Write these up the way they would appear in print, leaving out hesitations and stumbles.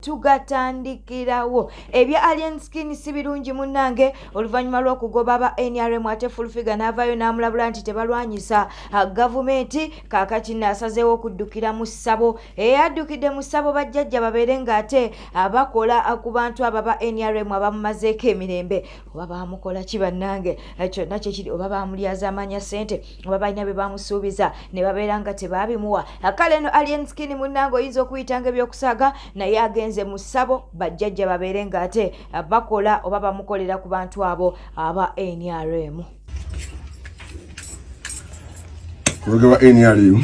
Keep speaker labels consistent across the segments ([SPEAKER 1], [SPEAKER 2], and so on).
[SPEAKER 1] tugatandikirawo ebya Alien Skin si birungi munnange oluvannyuma lw'okugoba aba NRM ate Fulfiga n'avaayo n'amulabula nti tebalwanyisa gavumenti kaakati n'asazeewo okuddukira mu ssabo addukidde mu ssabo bajjajja babeere ng'ate abakola ku bantu abo aba NRM abamumazeeko emirembe oba baamukola ki bannange kyonna kyekiri oba baamulyaza amanya ssente oba balina bye baamusuubiza ne babeera nga tebaabimuwa kale eno Alien Skin munnange oyinza okuyitanga ebyokusaaga naye agenze mu ssabo bajjajja babeere ng'ate bakola oba bamukolera ku bantu abo aba NRM.
[SPEAKER 2] Kuruga NRM.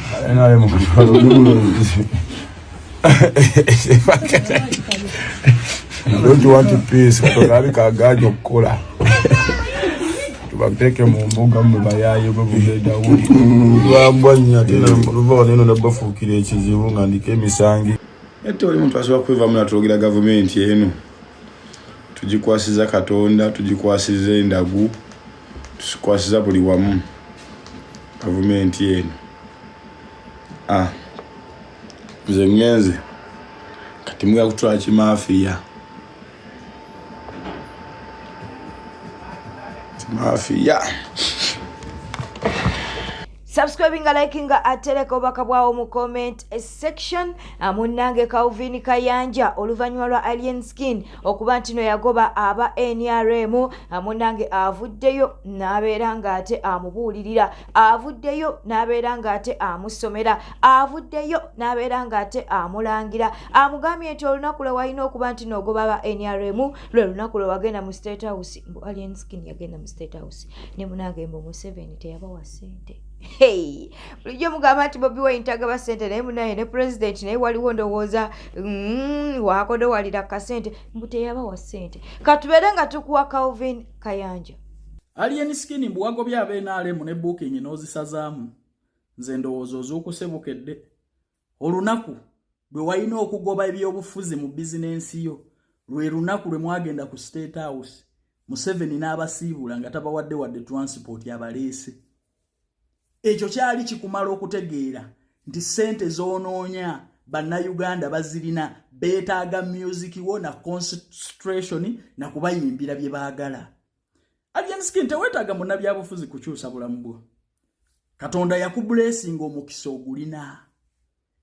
[SPEAKER 3] Don't you want to peace? Katonda agajo kukola. Tubapeke mu mbuga mu bayaye bwo bugeda wuli. Bwambanya tena ruva neno na bafukire ekizibu ngandike emisangi.
[SPEAKER 2] Ete oli muntu asobola kwiva mu natulogira gavumenti eno. Tugikwasiza Katonda, tugikwasiza endagu, tusikwasiza buli wamu. Gavumenti eno. Nze ngenze kati mwiga kutwala kimafiya. Kimafiya.
[SPEAKER 1] Subscribing, liking, ateleka obaka bwawo mu comment section. Munnange Calvin Kayanja oluvannyuma lwa Alien Skin okuba nti no yagoba aba NRM munnange avuddeyo n'abeera ng'ate amubuulirira, avuddeyo n'abeera ng'ate amusomera, avuddeyo n'abeera ng'ate amulangira, amugambye nti olunaku lwe walina okuba nti n'ogoba aba NRM lwe lunaku lwe wagenda mu State House. Mbu Alien Skin yagenda mu State House ne munnange mbu Museveni teyabawa ssente. Hey, bulijjo mugamba nti Bobi Wine tagaba ssente naye munaye ne president naye waliwo ndowooza wakodo walira kasente mbu teyabawa ssente. Katubeere nga tukuwa Calvin Kayanja.
[SPEAKER 4] Alien Skin mbu wagobya aba NRM ne booking n'ozisazaamu. Nze ndowooza ozuukusebukedde. Olunaku lwe walina okugoba ebyobufuzi mu bizinensi yo lwe lunaku lwe mwagenda ku State House Museveni n'abasiibula nga tabawadde wadde transport yabaleese. Ekyo kyali kikumala okutegeera nti ssente zoonoonya bannayuganda bazirina beetaaga music wo na concentration na kubayimbira bye baagala. Alien Skin teweetaaga munnabyabufuzi kukyusa bulamu bwo. Katonda yakublessing omukisa ogulina.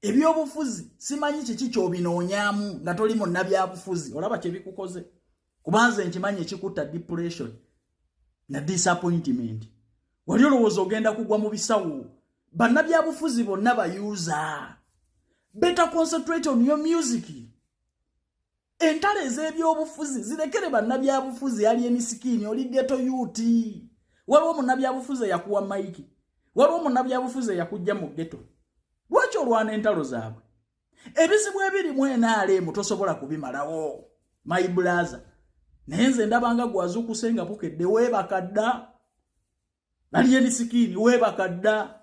[SPEAKER 4] Ebyobufuzi simanyi kiki ky'obinoonyaamu nga toli munnabyabufuzi olaba kye bikukoze. Kubanze nkimanyi ekikutta depression na disappointment. Wali olowooza ogenda kugwa mu bisawo. Bannabyabufuzi bonna bayuuza. Better concentrate on your music. Entale ez'ebyobufuzi zirekere bannabyabufuzi Alien Skin oli ghetto youth. Waliwo munnabyabufuzi yakuwa maiki. Waliwo munnabyabufuzi yakujja mu ghetto. Lwaki olwana entalo zaabwe? Ebizibu ebiri mu NRM tosobola kubimalawo. My brother. Naye nze ndabanga gwazukusenga bukedde weebakadda. Alien Skin weebakadda.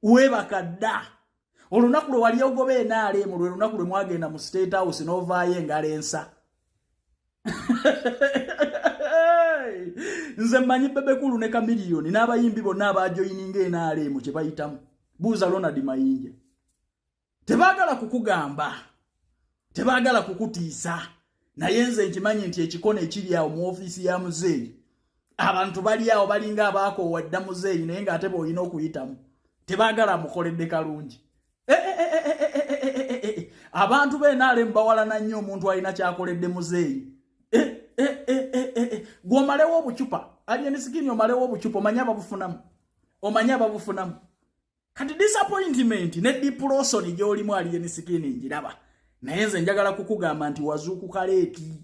[SPEAKER 4] Weebakadda. Olunaku lwe wali ogobe NRM lwe lunaku lwe mwagenda mu State House n'ovaayo engalo ensa. Nze mmanyi Bebekulu ne Kamiliyoni n'abayimbi bonna abajoyininga NRM kye bayitamu. Buuza Ronald Mayinja. Tebaagala kukugamba. Tebaagala kukutiisa. Naye nze nkimanyi nti ekikono ekiri awo mu ofiisi ya muzeeyi. Abantu bali awo balinga abaako wadda muzeeyi naye ng'ate b'olina okuyitamu. Tebaagala mukoledde kalungi. Abantu b'NRM bawalana nnyo omuntu alina kyakoledde muzeeyi. Gw'omalewo obucupa. Alien Skin omalewo obucupa omanya babufunamu. Omanya babufunamu. Kati disappointment ne depression gy'olimu Alien Skin njiraba. Naye nze njagala kukugamba nti wazuukuka leeti.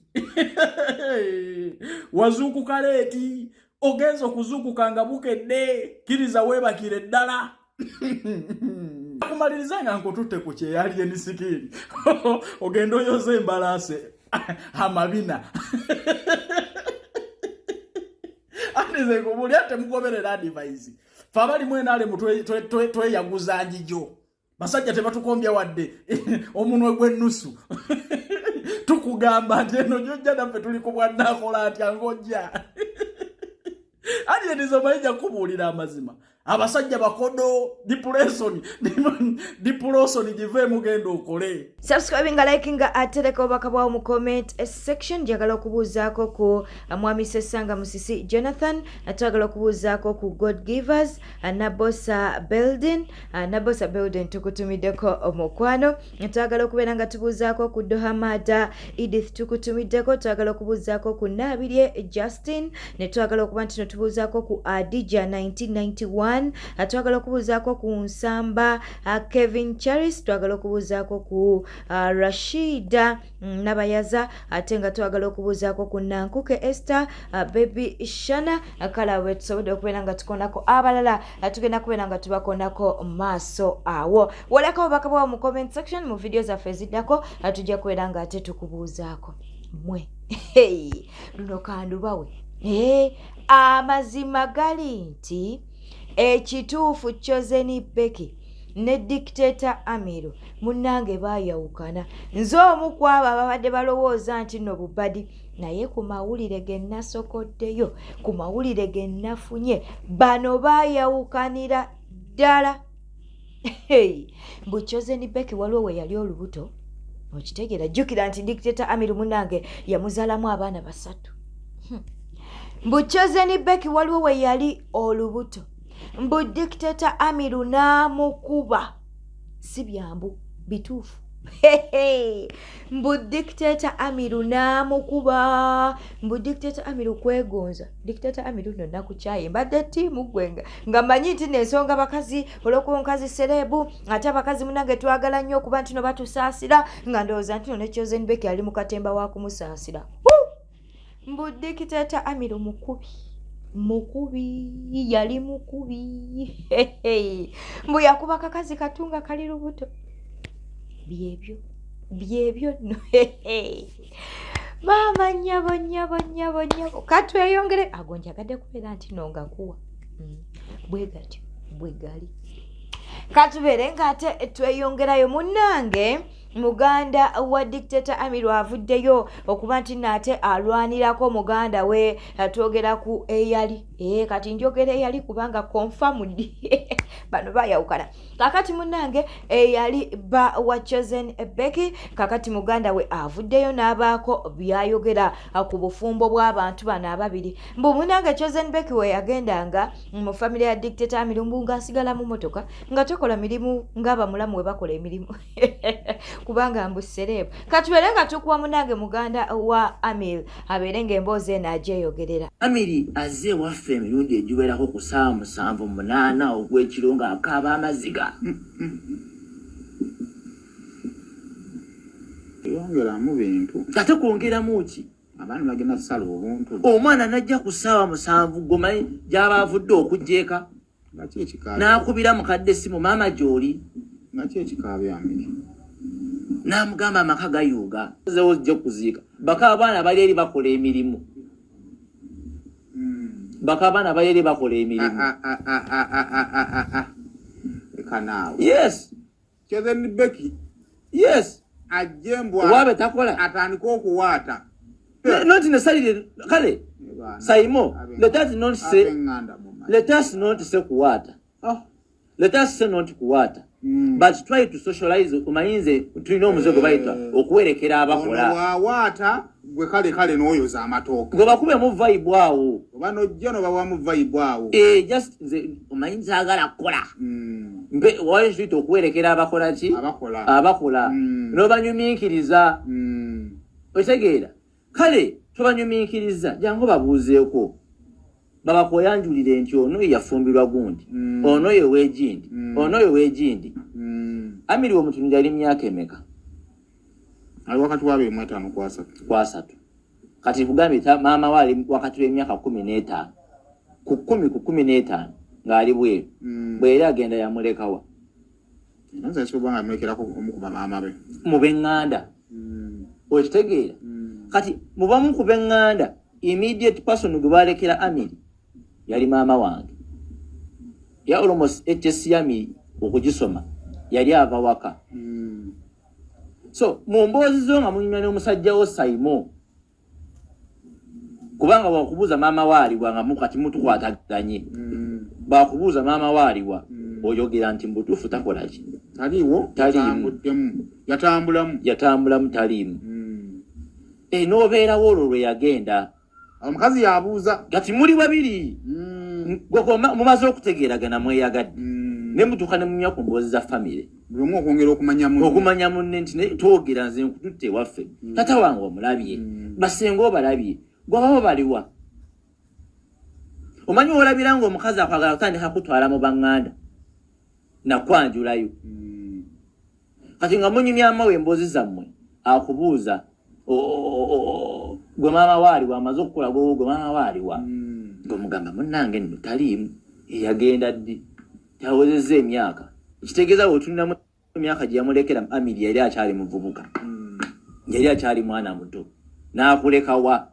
[SPEAKER 4] Wazuukuka leeti. Ogenza okuzuukuka nga bukedde. Kiriza weebakire ddala. Kumaliriza nga nkututte ku kye Alien Skin. Ogenda oyoze embalaase. Amabina. Anize kumuli ate mugoberera advice. Fabali mwenale tweyaguza njijo. Basajja tebatukombya wadde omunwe gw'ennusu. Tukugamba nti eno jjojja naffe tuli ku bwannakola atya ng'ojja. Alien Skin kubuulira amazima. abasajja bakodo depression give mugendo okole.
[SPEAKER 1] Subscribing liking atereka obaka bwawo mu comment section. Njagala okubuuzaako ku Mwami Sesanga Musisi Jonathan, atwagala okubuuzaako ku God Givers, Nabosa Building tukutumiddeko omukwano. Twagala okubeera nga tubuuzaako ku Dohamada Edith tukutumiddeko. Twagala okubuuzaako ku Nabirye Justin, ne twagala okuba nti tubuuzaako ku Adija 1991, twagala okubuuzaako ku Nsamba Kevin Charis, twagala okubuuzaako ku Rashida Nabayaza, ate nga twagala okubuuzaako ku Nankuke Esther, Baby Shana, kala we tusobodde okubeera nga tukonako abalala tugenda kubeera nga tubakonako maaso awo. Walako obubaka bwawo mu comment section. Mu video zaffe eziddako tujja kubeera nga ate tukubuuzaako mwe luno kandubawe amazima gali nti ekituufu Chosen Becky ne Dictator Amiru munnange baayawukana. Nze omu ku abo ababadde balowooza nti no bubadi, naye ku mawulire ge nasokoddeyo, ku mawulire ge nafunye, bano baayawukanira ddala. Mbu Chosen Becky waliwo we yali olubuto, okitegeera. Jjukira nti Dictator Amiru munnange yamuzaalamu abaana 3. Mbu Chosen Becky waliwo we yali olubuto, mbu Dictator Amiru n'amukuba. Si byambu, bituufu. Mbu Dictator Amiru n'amukuba. Mbu Dictator Amiru kwegonza. Dictator Amiru no nakukyaye mbadde ttiimu gwenga nga mmanyi nti n'ensonga bakazi olw'okuba omukazi serebu, ate abakazi munnange twagala nnyo okuba nti no batusaasira, nga ndowooza nti no ne Chosen Becky ali mu katemba wa kumusaasira. Mbu Dictator Amiru mukubi yali mukubi. Mbu yakuba kakazi katunga kali lubuto. Byebyo no. Mama nyabo katweyongere agonjagadde kubeera nti nonga kuwa bwegatyo bwegali katubeere nga ate tweyongerayo. Munnange muganda wa Dictator Amiru avuddeyo okuba nti nate alwanirako muganda we, atwogera ku eyali kati njogera eyali kubanga confirmed bano bayawukana. Kakati munnange eyali ba wa Chosen Becky, kakati muganda we avuddeyo n'abaako byayogera ku bufumbo bw'abantu bano ababiri. Mbu munnange Chosen Becky we yagendanga mu family ya Dictator Amiru mbu ng'asigala mu motoka nga tokola mirimu ng'abamulamu we bakola emirimu kubanga mbu serebu. Katubeere nga tukuwa munnange muganda wa Amiru abeere ng'emboozi eno agyeyogerera.
[SPEAKER 5] Amiri azze waffe emirundi egiwerako 7-8 ogw'ekiro ng'akaaba amaziga.
[SPEAKER 6] Yongeramu bintu.
[SPEAKER 5] Ate kwongeramu ki?
[SPEAKER 6] Abaana bagenda kusala obuntu.
[SPEAKER 5] Omwana najja ku 7 gomanyi gy'aba avudde okugjeeka.
[SPEAKER 6] Nga ki ekikaabe?
[SPEAKER 5] N'akubira mukadde simu maama gy'oli.
[SPEAKER 6] Nga ki ekikaabe Amiri?
[SPEAKER 5] N'amugamba amaka gayuuga. Zewo ojja kuziika. Baka abaana bali eri bakola emirimu. Baka abaana bali eri bakola emirimu.
[SPEAKER 6] Ekanaawe.
[SPEAKER 5] Yes.
[SPEAKER 6] Chosen Becky.
[SPEAKER 5] Yes.
[SPEAKER 6] Ajembwa.
[SPEAKER 5] Wabe takola.
[SPEAKER 6] Atandika okuwaata.
[SPEAKER 5] Not necessarily. Kale. Saimo. Let us not say kuwata. Let us say not kuwata. But try to socialize. Umayinze tulina omuze bayita okuwerekera abakola.
[SPEAKER 6] Wawaata gwe kale n'oyo za amatooka.
[SPEAKER 5] Ngo bakube mu vibe awo.
[SPEAKER 6] Bano jjano bawa mu vibe awo.
[SPEAKER 5] Just umayinze agala kola. Mbe wajito okuwerekera abakola ki? Abakola. No banyumiikiriza. Otegeera. Kale tobanyumiikiriza jangu babuuzeeko. Baba koyanjulire nti ono yafumbirwa gundi. Ono ye wejindi. Ono ye wejindi. Amiri omutunja ali myaka emeka.
[SPEAKER 6] Ali wakati wa 25 kwa 3.
[SPEAKER 5] Kati bugambi maama wali wakati w'emyaka 15. Ku 15 ngali bwe. Bwe agenda yamulekawa.
[SPEAKER 6] Nanze sobanga amulekera ko omukuba maama be.
[SPEAKER 5] Mu benganda. Okitegeera. Kati mubamu ku benganda immediate person gwe balekera Amiri yali maama wange. Ya almost HS yami okugisoma yali ava waka. So mu mboozi zo nga munyumya n'omusajja wo Saimo kubanga wakubuza maama waali bwanga mukati mutukwataganye. bakubuuza maama waaliwa oyogera nti mbutuufu takola ki
[SPEAKER 6] taliiwo
[SPEAKER 5] yatambulamu taliimu n'obeerawo olwo lwe yagenda
[SPEAKER 6] omukazi yabuuza
[SPEAKER 5] kati muli babiri mumaze okutegeeragana mweyagadde ne mutuuka ne munywa ku mboozi za famire
[SPEAKER 6] buli omu okwongera
[SPEAKER 5] okumanya munne nti twogera nze nkututte ewaffe tata wange omulabye basenga obalabye gwababo baliwa omanyi olabira nga omukazi akwagala kutandika kutwala mu baŋŋanda nakwanjulayo kati nga munyumya amawe emboozi zammwe akubuuza gwe maama waaliwa amaze okukola gwe maama waaliwa ng'omugamba munnange nno taliimu eyagenda ddi yawezezza emyaka ekitegeeza weotuniramu emyaka gye yamulekera amiri yali akyali muvubuka yali akyali mwana muto n'akulekawa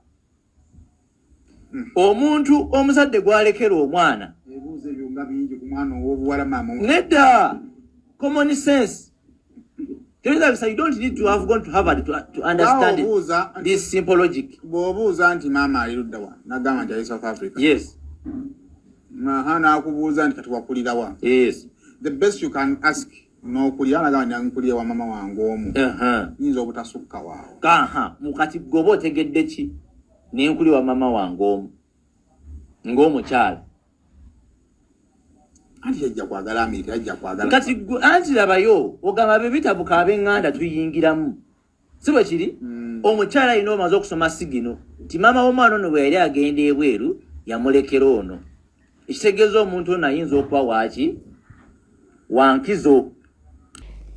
[SPEAKER 5] omuntu omuzadde gwalekera omwana
[SPEAKER 6] ebibuuzo ebyo nga bingi ku mwana ow'obuwala maama
[SPEAKER 5] nedda common sense. You don't need to have gone to Harvard to understand this simple logic.
[SPEAKER 6] Bw'obuuza nti maama ali ludda wa n'agamba nti ali South Africa.
[SPEAKER 5] Yes.
[SPEAKER 6] N'akubuuza nti kati wakulira wa.
[SPEAKER 5] Yes.
[SPEAKER 6] The best you can ask n'okulira n'agamba nti nkulira wa maama wange omu. Yinza obutasukka waawo.
[SPEAKER 5] Mukati goba otegedde ki n'enkulira wa maama wange omu ng'omukyala.
[SPEAKER 6] Anti yajja kwagala Amerika yajja kwagala.
[SPEAKER 5] Kati anti labayo ogamba bebitabuka ab'eŋŋanda tuyingiramu. Si bwe kiri? Omukyala alina omaze okusoma sigino nti maama w'omwana ono bwe yali agenda ebweru yamulekera ono. Ekitegeeza omuntu ono ayinza okuba waaki wankizo.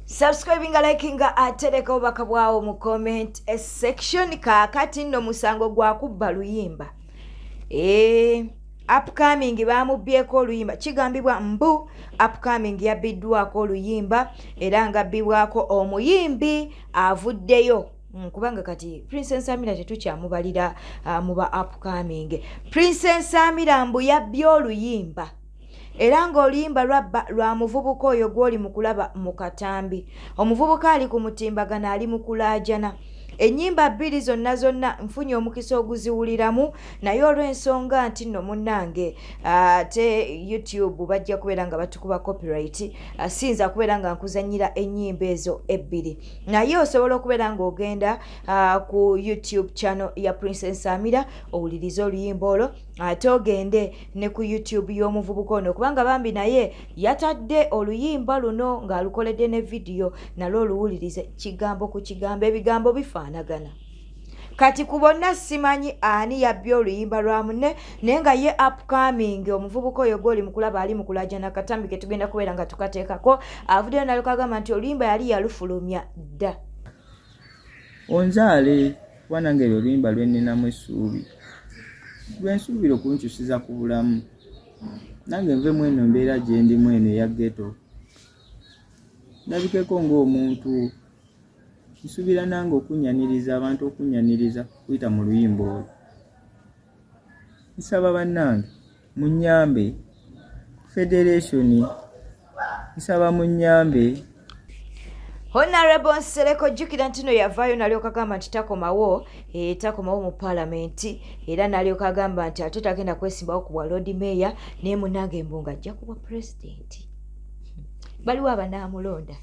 [SPEAKER 1] Subscribinga, likinga, atereka obubaka bwawo mu comment section. Kaakati nno musango gwa kubba luyimba. Upcoming bamubyeko oluyimba kigambibwa mbu upcoming yabbiddwako oluyimba era nga bbibwako omuyimbi avuddeyo kubanga kati Princess Amira tetukyamubalira muba upcoming. Princess Amira mbu yabbye oluyimba era ng'oluyimba lwa muvubuka oyo gw'oli mu kulaba mu katambi. Omuvubuka ali ku mutimbagana ali mu kulaajana. Ennyimba bbiri zonna nfunye omukisa oguziwuliramu naye olw'ensonga nti nno munnange ate YouTube bajja kubeera nga batukuba copyright sinza kubeera nga nkuzannyira ennyimba ezo ebbiri naye osobola okubeera ng'ogenda ku YouTube channel ya Princess Amira owulirize oluyimba olwo ate ogende ne ku YouTube y'omuvubuka ono kubanga bambi naye yatadde oluyimba luno ng'alukoledde ne video nalwo oluwulirize kigambo ku kigambo ebigambo bifaanagana. Kati ku bonna simanyi ani yabbye oluyimba lwa munne naye nga ye upcoming omuvubuka oyo gw'oli mu kulaba ali mu kulaajana katambi ke tugenda kubeera nga tukateekako avuddeyo nalukagamba nti oluyimba yali yalufulumya dda.
[SPEAKER 7] Onzaale wanange oluyimba lwenninamu essuubi lwensuubira okunkyusiza ku bulamu nange nvemu eno mbeera gye ndimu eno eya ghetto ndabikeko ng'omuntu nsuubira nange okunyaniriza abantu okunyaniriza kuyita mu luyimba olwo. Nsaba bannange munnyambe federation nsaba munnyambe.
[SPEAKER 1] Honorable Nsereko jjukira nti no yavaayo nalyoka agamba nti takomawo mu parliament era nalyoka agamba nti ate tagenda kwesimbawo ku bwa Lord Mayor naye munnange Mbunga ajja kuba president. Baliwo abanaamulonda.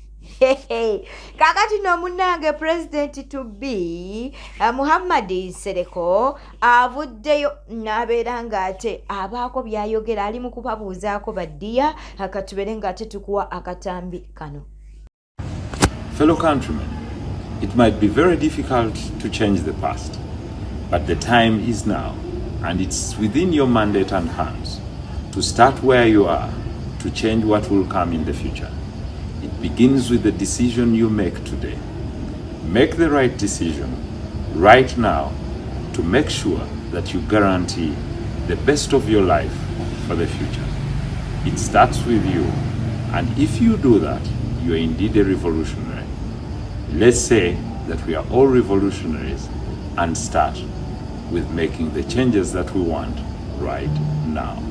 [SPEAKER 1] Kakati no munnange president to be Muhammad Nsereko avuddeyo n'abeera ng'ate abaako byayogera ali mu kubabuuzaako baddiya akatubere ng'ate tukuwa akatambi kano.
[SPEAKER 8] Fellow countrymen, it might be very difficult to change the past, but the time is now, and it's within your mandate and hands to start where you are to change what will come in the future. It begins with the decision you make today. Make the right decision right now to make sure that you guarantee the best of your life for the future. It starts with you, and if you do that, you are indeed a revolutionary. Let's say that we are all revolutionaries and start with making the changes that we want right now.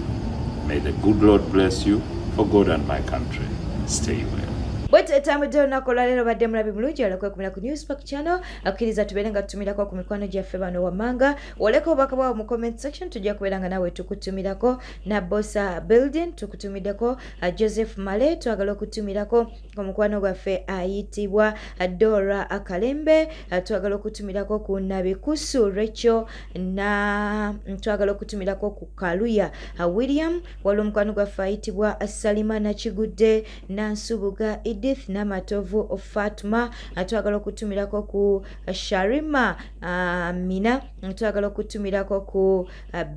[SPEAKER 8] May the good Lord bless you. For God and my country, stay well.
[SPEAKER 1] bwete etambudde olunaku olwaleero badde mulabi mulungi olwokwekumira ku Newspark channel akkiriza tubeere nga tutumirako ku mikwano gyaffe bano wammanga oleka obubaka bwawo mu comment section tujja kubeera nga nawe tukutumirako na Bosa Building tukutumiddeko Joseph Male twagala okutumirako ku mukwano gwaffe ayitibwa Dora Akalembe twagala okutumirako ku Nabikusu Rachel na twagala okutumirako ku Kaluya William waliwo omukwano gwaffe ayitibwa Salima Nakigudde Nansubuga Edith Namatovu Fatuma twagala okutumirako ku Sharima Mina twagala okutumirako ku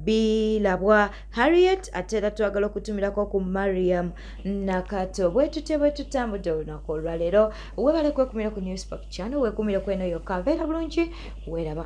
[SPEAKER 1] Bilabwa Harriet atera twagala okutumirako ku Mariam Nakato bwe tutambudde olunaku olwaleero webale kwekumira ku Newspark channel wekumire kweno yokka beera bulungi weraba